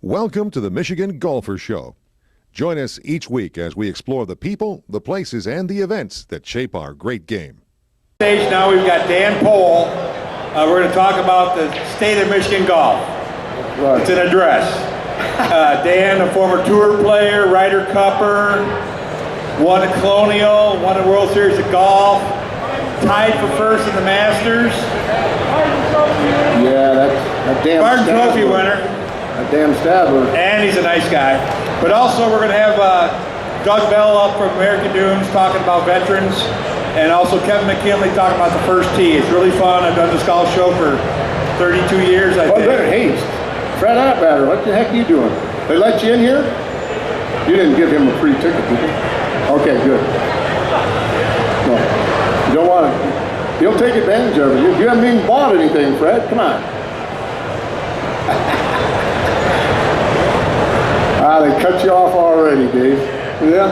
Welcome to the Michigan Golfer Show. Join us each week as we explore the people, the places, and the events that shape our great game. Stage now, we've got Dan Pohl. We're going to talk about the state of Michigan golf. Right. It's an address. Dan, a former tour player, Ryder Cupper, won a Colonial, won a World Series of Golf, tied for first in the Masters. Yeah, that damn Barton Stadler. Trophy winner. That damn Stadler. And he's a nice guy. But also we're going to have Doug Bell up from American Dunes talking about veterans, and also Kevin McKinley talking about the first tee. It's really fun. I've done this golf show for 32 years, I think. Hey, Fred Atbatter, what the heck are you doing? They let you in here? You didn't give him a free ticket, did you? Okay, good. No, you don't want to. He'll take advantage of it. You haven't even bought anything, Fred. Come on. They cut you off already, Dave. Yeah?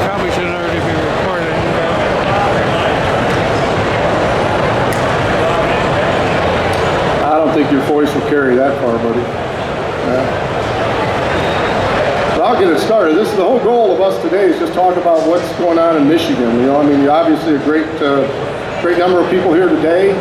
Probably should already be recording. I don't think your voice will carry that far, buddy. But I'll get it started. This is the whole goal of us today, is just talk about what's going on in Michigan. You know, I mean, obviously a great number of people here today.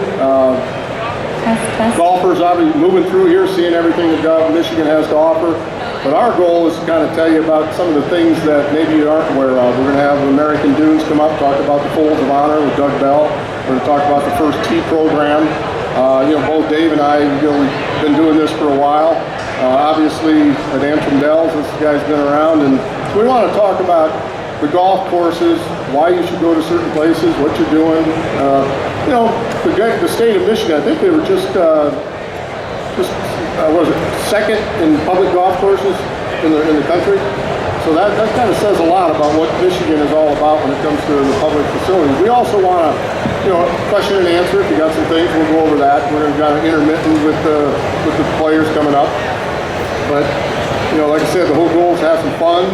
Golfers obviously moving through here, seeing everything that Michigan has to offer. But our goal is to kind of tell you about some of the things that maybe you aren't aware of. We're going to have American Dunes come up, talk about the Folds of Honor with Doug Bell. We're going to talk about the first tee program. Both Dave and I, we've been doing this for a while. Obviously, at Antrim Dells, this guy's been around, and we want to talk about the golf courses, why you should go to certain places, what you're doing. The state of Michigan, I think they were just second in public golf courses in the country. So that kind of says a lot about what Michigan is all about when it comes to the public facilities. We also want to, question and answer. If you got some things, we'll go over that. We're going to kind of intermittent with the players coming up. But like I said, the whole goal is to have some fun.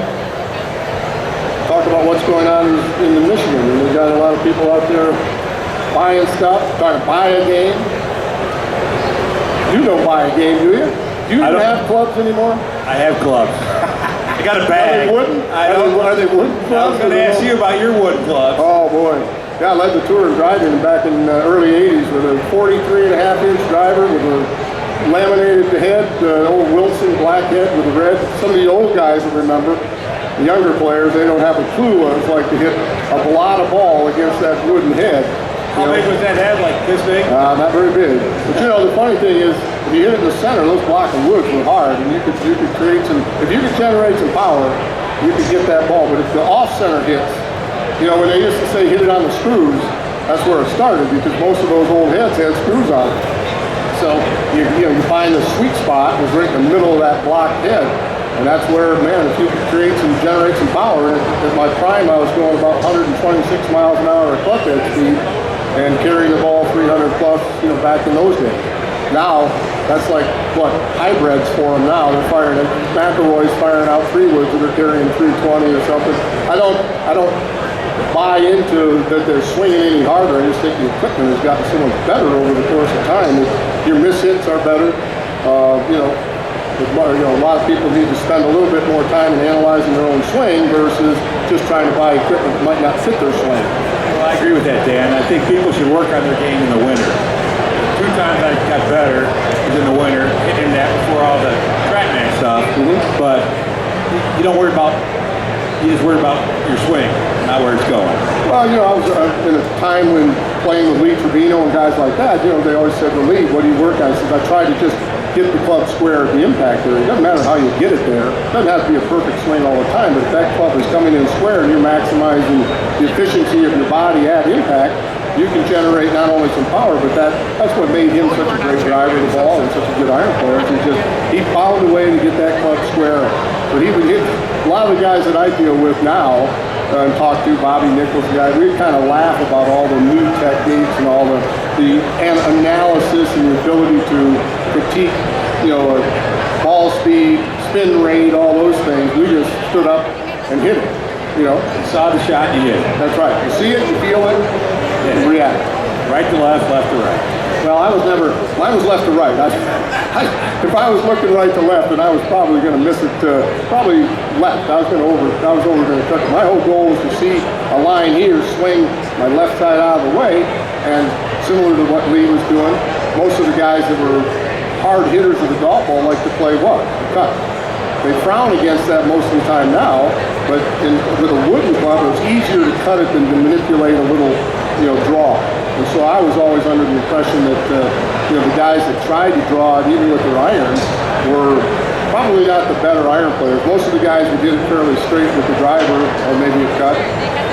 Talk about what's going on in Michigan. And we've got a lot of people out there buying stuff, trying to buy a game. You don't buy a game, do you? Do you even have clubs anymore? I have clubs. I got a bag. Are they wooden? Are they wooden clubs? I was going to ask you about your wooden clubs. Oh, boy. Yeah, I led the tour in driving back in the early 80s with a 43.5-inch driver with a laminated head, old Wilson black head with a red. Some of the old guys will remember. The younger players, they don't have a clue what it's like to hit a blot of ball against that wooden head. How big was that head? Like this big? Not very big. But the funny thing is, if you hit it in the center, those block of woods were hard, and you could create some. If you could generate some power, you could get that ball. But if the off-center hits, when they used to say hit it on the screws, that's where it started, because most of those old heads had screws on it. So you find the sweet spot was right in the middle of that blocked head. And that's where, man, if you could generate some power. At my prime, I was going about 126 miles an hour at club head speed and carrying the ball 300 plus, back in those days. Now, that's like, hybrids for them now. They're firing, McElroy's firing out 3-woods that are carrying 320 or something. I don't buy into that they're swinging any harder. I just think the equipment has gotten so much better over the course of time. Your miss hits are better. A lot of people need to spend a little bit more time in analyzing their own swing versus just trying to buy equipment that might not fit their swing. Well, I agree with that, Dan. I think people should work on their game in the winter. 2 times I got better was in the winter, hitting that before all the TrackMan stuff. Mm-hmm. But you just worry about your swing, not where it's going. Well, I was in a time when playing with Lee Trevino and guys like that, they always said to Lee, what do you work on? I said, I try to just get the club square at the impact area. It doesn't matter how you get it there. It doesn't have to be a perfect swing all the time, but if that club is coming in square and you're maximizing the efficiency of your body at impact, you can generate not only some power, but that's what made him such a great driver of the ball and such a good iron player. He found a way to get that club square. But he would hit a lot of the guys that I deal with now and talk to, Bobby Nichols guys, we kind of laugh about all the new techniques and all the analysis and the ability to critique, ball speed, spin rate, all those things. We just stood up and hit it. You saw the shot, you hit it. That's right. You see it, you feel it, and react. Right to left, left to right. Well, I was never, mine was left to right. If I was looking right to left, then I was probably going to miss it, probably left. I was over going to cut it. My whole goal was to see a line here, swing my left side out of the way, and similar to what Lee was doing, most of the guys that were hard hitters of the golf ball like to play what? Cut. They frown against that most of the time now, but with a wooden club, it's easier to cut it than to manipulate a little, draw. And so I was always under the impression that, the guys that tried to draw it, even with their irons, were probably not the better iron players. Most of the guys who did it fairly straight with the driver, or maybe a cut,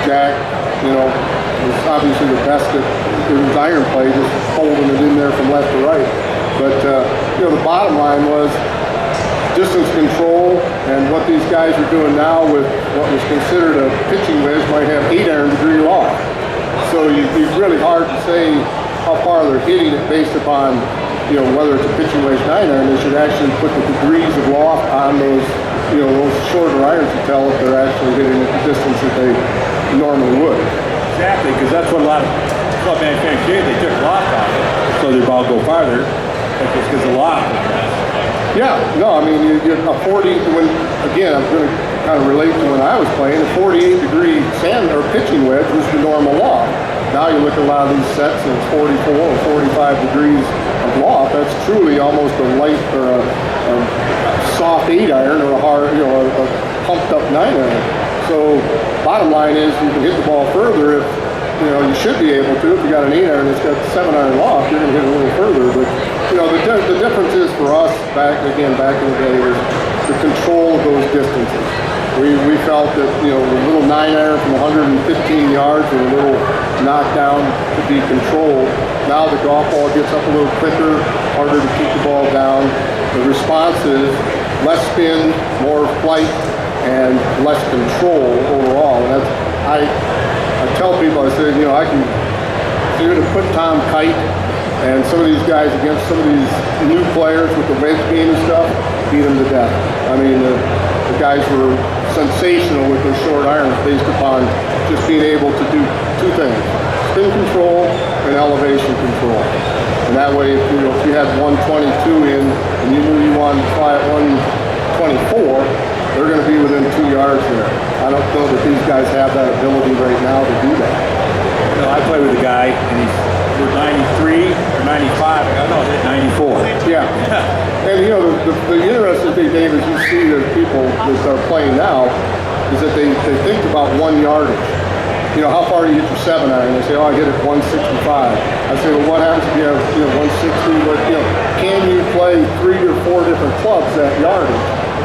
Jack, was obviously the best at his iron play, just holding it in there from left to right. But, the bottom line was, distance control, and what these guys are doing now with what was considered a pitching wedge might have 8 iron degree loft. So it's really hard to say how far they're hitting it based upon, whether it's a pitching wedge 9 iron. They should actually put the degrees of loft on those, those shorter irons to tell if they're actually hitting at the distance that they normally would. Exactly, because that's what a lot of club manufacturers did. They took loft off it, so their ball go farther, because the loft. Yeah, no, I mean, you're a 40, again, I'm going to kind of relate to when I was playing, a 48 degree sand or pitching wedge was the normal loft. Now you look at a lot of these sets and it's 44 or 45 degrees of loft. That's truly almost a light or a soft 8 iron or a hard, a pumped up 9 iron. So bottom line is you can hit the ball further if, you should be able to. If you got an 8 iron that's got 7 iron loft, you're going to hit it a little further. But the difference is for us back in the day is the control of those distances. We felt that the little 9 iron from 115 yards or a little knockdown to be controlled. Now the golf ball gets up a little quicker, harder to keep the ball down. The response is less spin, more flight, and less control overall. And that's I tell people, I say, I can do to put Tom Kite and some of these guys against some of these new players with the wedge game and stuff, beat them to death. I mean, the guys were sensational with their short irons based upon just being able to do 2 things, spin control and elevation control. And that way, if you had 122 in and you knew you wanted to fly at 124, they're going to be within 2 yards there. I don't know that these guys have that ability right now to do that. I play with a guy, and he's 93 or 95. I know, 94. Yeah. And the interesting thing, Dave, is you see the people that are playing now, is that they think about 1 yardage. How far do you get your 7 iron? They say, I hit it 165. I say, well, what happens if you have 160? But can you play 3 or 4 different clubs that yardage?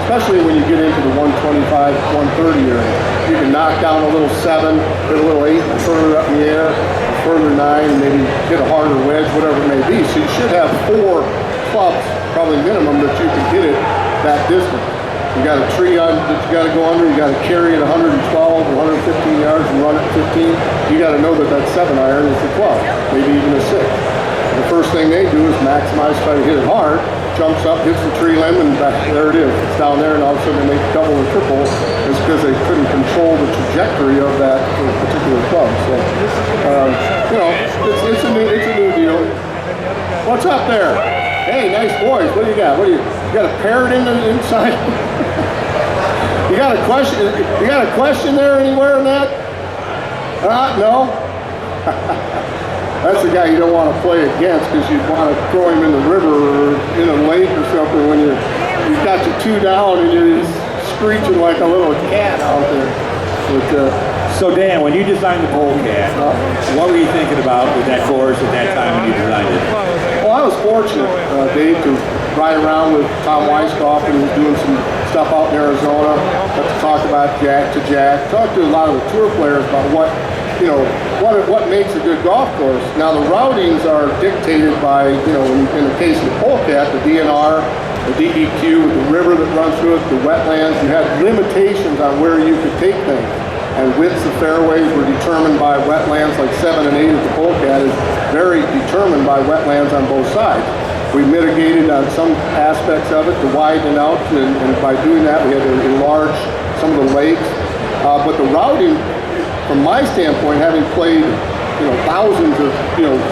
Especially when you get into the 125, 130 area. You can knock down a little 7, hit a little 8 further up in the air, a further 9, and maybe hit a harder wedge, whatever it may be. So you should have 4 clubs, probably minimum, that you can hit it that distance. You got a tree on that you got to go under, you got to carry it 112 or 115 yards and run it 15. You got to know that that 7 iron is the 12, maybe even a 6. The first thing they do is maximize, try to hit it hard, jumps up, hits the tree limb, and there it is. It's down there, and all of a sudden they make double or triple. It's because they couldn't control the trajectory of that particular club. So, it's a new deal. What's up there? Hey, nice boys. What do you got? You got a parrot inside? You got a question? You got a question there anywhere in that? No. That's the guy you don't want to play against because you want to throw him in the river or in a lake or something when you've got you 2 down and you're just screeching like a little cat out there. But, so Dan, when you designed the Pohl cat, what were you thinking about with that course at that time when you designed it? Well, I was fortunate, Dave, to ride around with Tom Weiskopf and was doing some stuff out in Arizona. Got to talk about Jack to Jack. Talked to a lot of the tour players about what makes a good golf course. Now the routings are dictated by, in the case of the Pohl cat, the DNR, the DEQ, the river that runs through it, the wetlands. You had limitations on where you could take things. And widths of fairways were determined by wetlands, like 7 and 8 at the Pohl cat is very determined by wetlands on both sides. We mitigated on some aspects of it to widen it out, and by doing that we had to enlarge some of the lakes. But the routing, from my standpoint, having played thousands of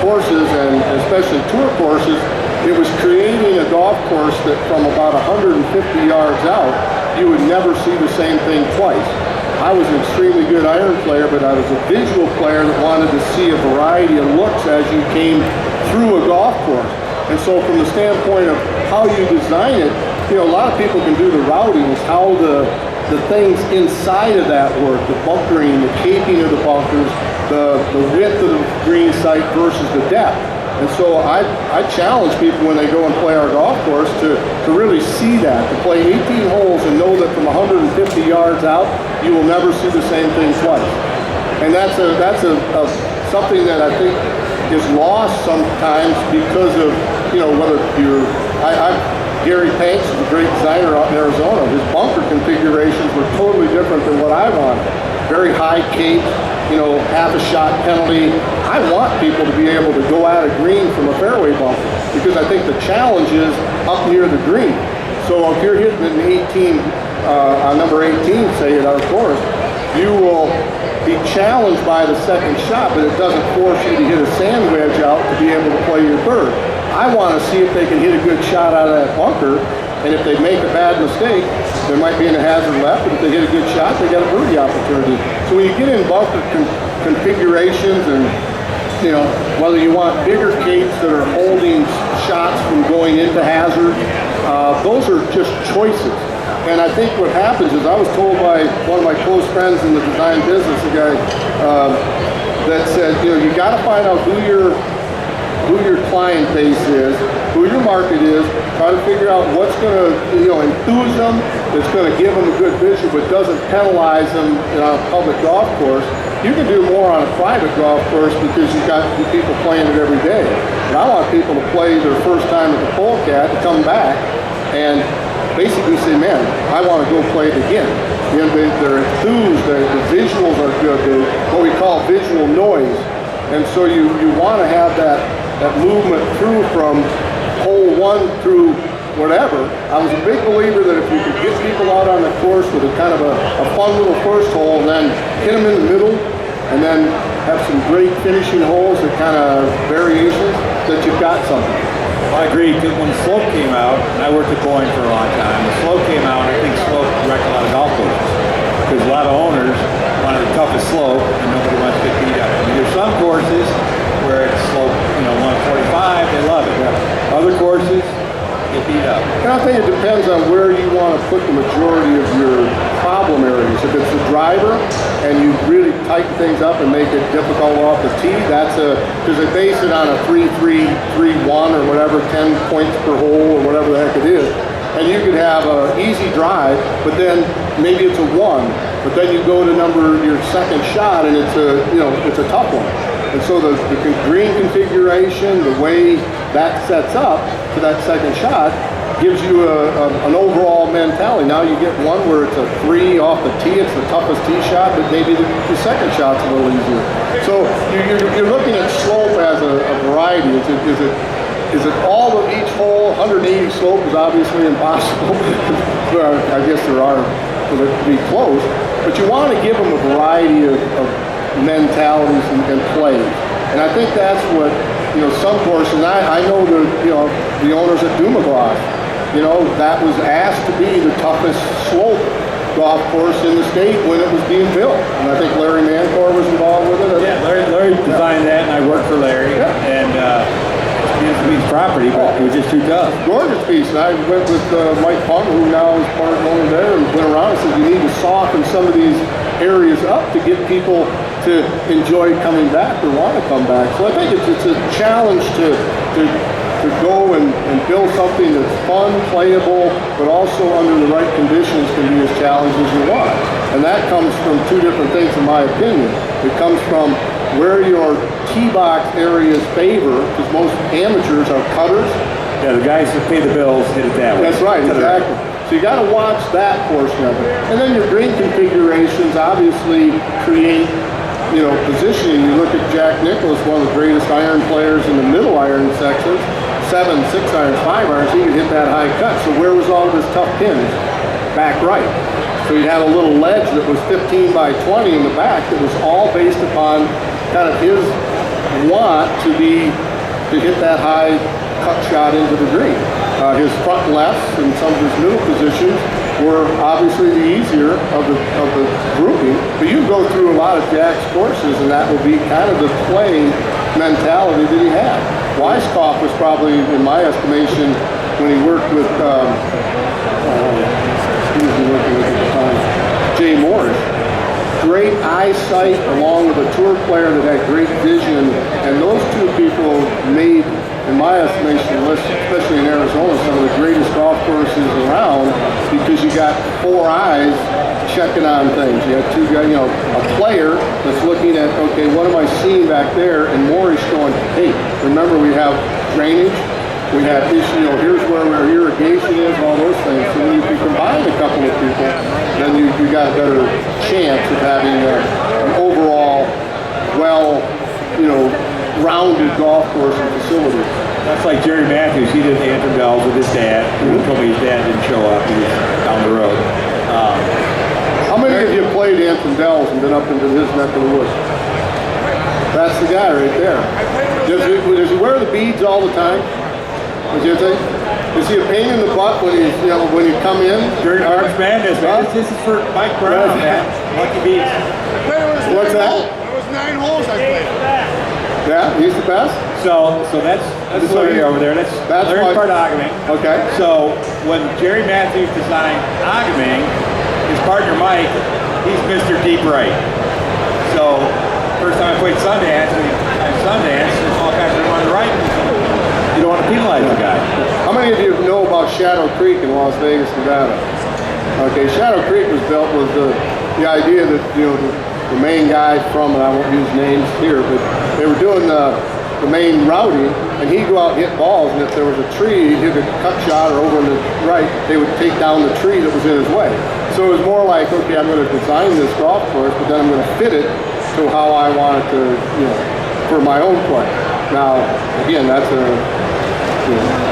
courses, and especially tour courses, it was creating a golf course that from about 150 yards out, you would never see the same thing twice. I was an extremely good iron player, but I was a visual player that wanted to see a variety of looks as you came through a golf course. And so from the standpoint of how you design it, a lot of people can do the routing, it's how the things inside of that work, the bunkering, the caping of the bunkers, the width of the green site versus the depth. And so I challenge people when they go and play our golf course to really see that, to play 18 holes and know that from 150 yards out, you will never see the same thing twice. And that's something that I think is lost sometimes because of, whether you're, Gary Paints is a great designer out in Arizona. His bunker configurations were totally different than what I wanted. Very high cape, half a shot penalty. I want people to be able to go out of green from a fairway bunker because I think the challenge is up near the green. So if you're hitting an 18, on number 18, say at our course, you will be challenged by the second shot, but it doesn't force you to hit a sand wedge out to be able to play your third. I want to see if they can hit a good shot out of that bunker, and if they make a bad mistake, there might be a hazard left, but if they hit a good shot, they got a birdie opportunity. So when you get in bunker configurations and, whether you want bigger capes that are holding shots from going into hazard, those are just choices. And I think what happens is I was told by one of my close friends in the design business, a guy that said, you got to find out who your client base is, who your market is, try to figure out what's going to enthuse them, that's going to give them a good vision, but doesn't penalize them on a public golf course. You can do more on a private golf course because you've got people playing it every day. But I want people to play their first time at the Polecat to come back and basically say, man, I want to go play it again. They're enthused, the visuals are good, what we call visual noise. And so you want to have that movement through from hole one through whatever. I was a big believer that if you could get people out on the course with a kind of a fun little first hole and then hit them in the middle and then have some great finishing holes that kind of variations, that you've got something. Well, I agree, because when the slope came out, and I worked at Boeing for a long time, the slope came out, I think slope wrecked a lot of golf courses. Because a lot of owners wanted the toughest slope, and nobody wants to get beat up. I mean, there's some courses where it's slope, 145, they love it. Yeah. Other courses, get beat up. And I think it depends on where you want to put the majority of your problem areas. If it's the driver, and you really tighten things up and make it difficult off the tee, because they base it on a 3-3, 3-1 or whatever, 10 points per hole or whatever the heck it is. And you could have an easy drive, but then maybe it's a 1, but then you go to your second shot and it's a tough one. And so the green configuration, the way that sets up to that second shot, gives you an overall mentality. Now you get one where it's a 3 off the tee, it's the toughest tee shot, but maybe the second shot's a little easier. So you're looking at slope as a variety. Is it all of each hole? 180 slope is obviously impossible. Well, I guess there are for it to be close, but you want to give them a variety of mentalities and plays. And I think that's what, some courses, and I know the owners at Dumaglas, that was asked to be the toughest slope golf course in the state when it was being built. And I think Larry Mancor was involved with it. Yeah, Larry designed that, and I worked for Larry. Yeah. And it's a beautiful piece of property, but it was just too tough. Gorgeous piece. And I went with Mike Punk, who now is part owner there, and went around and said, you need to soften some of these areas up to get people to enjoy coming back or want to come back. So I think it's a challenge to go and build something that's fun, playable, but also under the right conditions can be as challenging as you want. And that comes from two different things in my opinion. It comes from where your tee box areas favor, because most amateurs are cutters. Yeah, the guys that pay the bills hit it that way. That's right, exactly. So you got to watch that portion of it. And then your green configurations obviously create positioning. You look at Jack Nicklaus, one of the greatest iron players in the middle iron sections, 7, 6 irons, 5 irons, he could hit that high cut. So where was all of his tough pins? Back right. So you'd have a little ledge that was 15 by 20 in the back that was all based upon kind of his want to hit that high cut shot into the green. His front lefts and some of his middle positions were obviously the easier of the grouping, but you go through a lot of Jack's courses and that would be kind of the play mentality that he had. Weisskopf was probably, in my estimation, when he worked with, who was he working with at the time? Jay Morris. Great eyesight along with a tour player that had great vision, and those two people made, in my estimation, especially in Arizona, some of the greatest golf courses around, because you got four eyes checking on things. You have two guys, a player that's looking at, okay, what am I seeing back there? And Morris going, hey, remember we have drainage, we have issue, here's where our irrigation is, all those things. So when you can combine a couple of people, then you got a better chance of having an overall, rounded golf course and facility. That's like Jerry Matthews. He did Antrim Dells with his dad. He told me his dad didn't show up. He was down the road. How many of you played Antrim Dells and been up into his neck of the woods? That's the guy right there. Does he wear the beads all the time? What do you think? Is he a pain in the butt when when you come in? Jerry Hernandez, man. This is for Mike Brown, man. Lucky Beats. What's that? That was 9 holes I played. Yeah, he's the best. So that's Larry over there. That's Larry Pardogaming. Okay. So when Jerry Matthews designed Ogaming, his partner Mike, he's Mr. Deep Right. So first time I played Sundance, there's all kinds of room on the right. You don't want to penalize the guy. How many of you know about Shadow Creek in Las Vegas, Nevada? Okay, Shadow Creek was built with the idea that the main guy from, and I won't use names here, but they were doing the main routing, and he'd go out and hit balls, and if there was a tree, he'd hit a cut shot or over on the right, they would take down the tree that was in his way. So it was more like, okay, I'm going to design this golf course, but then I'm going to fit it to how I want it to, for my own play. Now, again, that's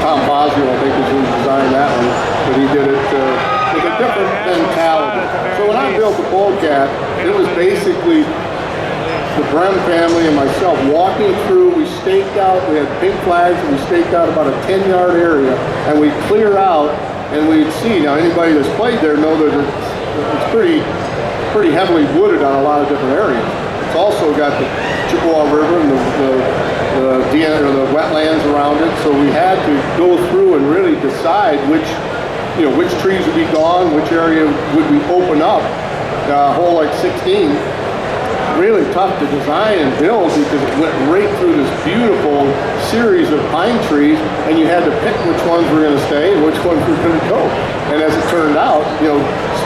Tom Boswell, I think, is who designed that one, but he did it with a different mentality. So when I built the Polecat, it was basically the Brem family and myself walking through. We staked out, we had pink flags, and we staked out about a 10-yard area, and we'd clear out, and we'd see. Now, anybody that's played there know that it's pretty heavily wooded on a lot of different areas. It's also got the Chippewa River and the wetlands around it, so we had to go through and really decide which trees would be gone, which area would we open up. Hole like 16, really tough to design and build because it went right through this beautiful series of pine trees, and you had to pick which ones were going to stay and which ones were going to go. And as it turned out,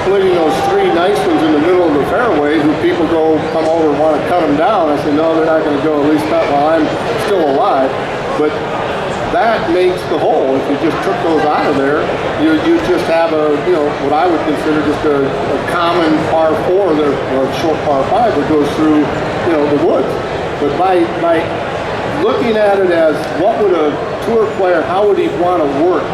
splitting those three nice ones in the middle of the fairway, who people come over and want to cut them down. I said, no, they're not going to go, at least not while I'm still alive. But that makes the hole. If you just took those out of there, you just have what I would consider just a common par 4 or a short par 5 that goes through, the woods. But by looking at it as what would a tour player, how would he want to work?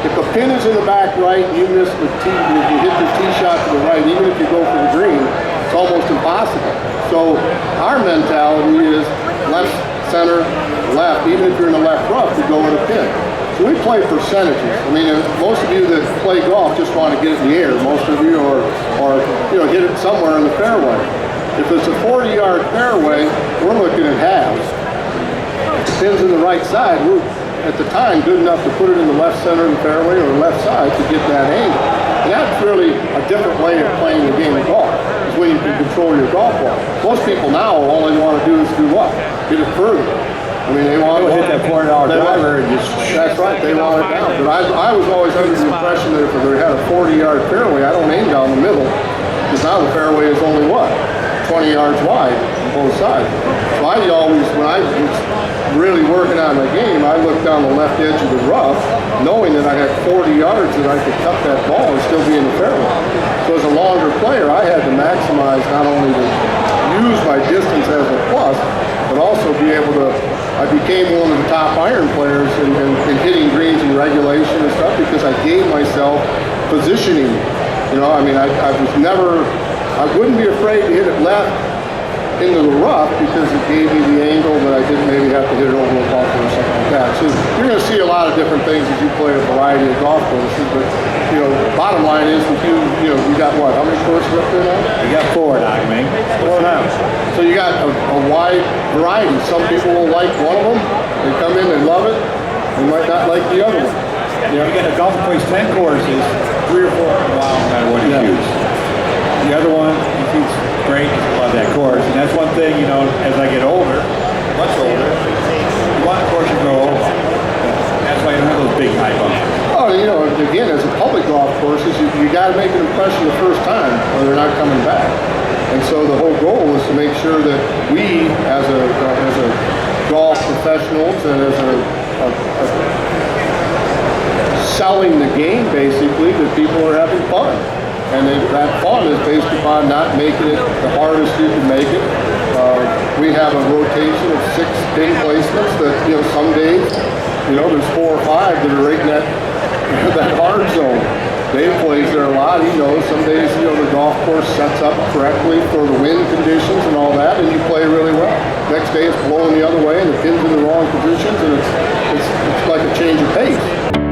If the pin is in the back right, you miss the tee, if you hit the tee shot to the right, even if you go for the green, it's almost impossible. So our mentality is left, center, left, even if you're in the left rough, to go with a pin. So we play percentages. I mean, most of you that play golf just want to get it in the air. Most of you are hit it somewhere in the fairway. If it's a 40-yard fairway, we're looking at halves. If the pin's in the right side, we're at the time good enough to put it in the left center of the fairway or the left side to get that angle. And that's really a different way of playing the game of golf, is when you can control your golf ball. Most people now, all they want to do is do what? Get it further. I mean, they want to hit that $400 driver and just... That's right, they want it down. But I was always under the impression that if they had a 40-yard fairway, I don't aim down the middle, because now the fairway is only what? 20 yards wide on both sides. So I always, when I was really working on my game, I looked down the left edge of the rough, knowing that I had 40 yards that I could cut that ball and still be in the fairway. So as a longer player, I had to maximize not only to use my distance as a plus, but also be able to, I became one of the top iron players in hitting greens and regulation and stuff because I gave myself positioning. I mean, I was never, I wouldn't be afraid to hit it left into the rough because it gave me the angle that I didn't maybe have to hit it over a bumper or something like that. So you're going to see a lot of different things as you play a variety of golf courses, but bottom line is with you got what? How many courses up there now? We got 4 now, man. 4 now. So you got a wide variety. Some people will like one of them. They come in, they love it. They might not like the other one. You get a golf plays 10 courses, 3 or 4 in a while, no matter what you use. The other one, he's great, I love that course. And that's one thing, as I get older, much older, you want the course to grow over. That's why you don't have those big high bumpers. Oh, again, as a public golf courses, you got to make an impression the first time or they're not coming back. And so the whole goal is to make sure that we, as a golf professionals and as a selling the game, basically, that people are having fun. And that fun is based upon not making it the hardest you can make it. We have a rotation of 6 pin placements that, some days, there's 4 or 5 that are right in that hard zone. Dave plays there a lot. He knows some days, the golf course sets up correctly for the wind conditions and all that, and you play really well. Next day it's blowing the other way and the pin's in the wrong positions, and it's like a change of pace.